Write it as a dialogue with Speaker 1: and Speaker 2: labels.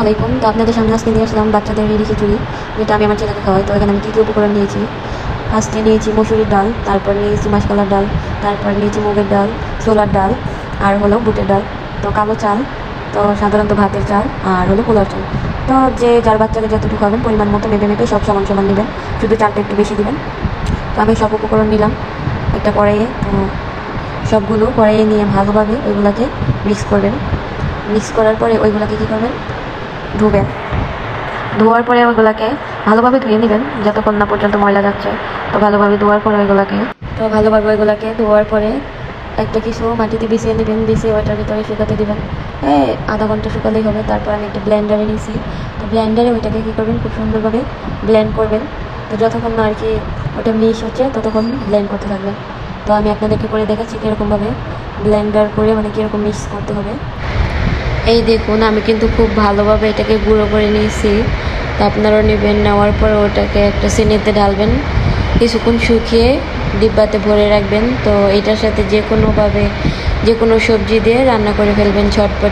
Speaker 1: ওয়ালাইকুম। তো আপনাদের সামনে আজকে নিয়ে আসলাম বাচ্চাদের রেডি খিচুড়ি, যেটা আমি আমার ছেলেকে খাওয়াই। তো এখানে আমি কী কী উপকরণ নিয়েছি, ফার্স্টে নিয়েছি মসুরির ডাল, তারপর নিয়েছি মাসকলার ডাল, তারপর নিয়েছি মুগের ডাল, ছোলার ডাল, আর হলো বুটের ডাল, তো কালো চাল, তো সাধারণত ভাতের চাল, আর হলো পোলার চাল। তো যে যার বাচ্চাকে যতটুকু খাবেন পরিমাণ মতো মেপে মেপে সব সমান সমান নেবেন, শুধু চালটা একটু বেশি দেবেন। তো আমি সব উপকরণ নিলাম একটা কড়াইয়ে। তো সবগুলো কড়াইয়ে নিয়ে ভালোভাবে ওইগুলোকে মিক্স করবেন। মিক্স করার পরে ওইগুলোকে কী করবেন, ধুবেন। ধোয়ার পরে ওইগুলোকে ভালোভাবে ধুয়ে নেবেন যতক্ষণ না পর্যন্ত ময়লা যাচ্ছে। তো ভালোভাবে ধোয়ার পরে ওইগুলোকে ধোয়ার পরে একটা কিছু মাটিতে বিছিয়ে নেবেন, বিছিয়ে ওইটার ভিতরে শুকাতে দেবেন। আধা ঘন্টা শুকালেই হবে। তারপর আমি একটা ব্লেন্ডারে নিয়েছি। তো ব্লেন্ডারে ওইটাকে কী করবেন, খুব সুন্দরভাবে ব্লেন্ড করবেন। তো যতক্ষণ না আর কি ওটা মিক্স হচ্ছে ততক্ষণ ব্লেন্ড করতে থাকবেন। তো আমি আপনাদেরকে করে দেখাচ্ছি কীরকমভাবে ব্লেন্ডার করে মানে কীরকম মিক্স করতে হবে। এই দেখুন, আমি কিন্তু খুব ভালোভাবে এটাকে গুঁড়ো করে নিয়েছি। তো আপনারাও নেবেন। নেওয়ার পর ওটাকে একটা সিনিতে ঢালবেন, কিছুক্ষণ শুকিয়ে ডিব্বাতে ভরে রাখবেন। তো এটার সাথে যে কোনো সবজি দিয়ে রান্না করে ফেলবেন ঝটপট।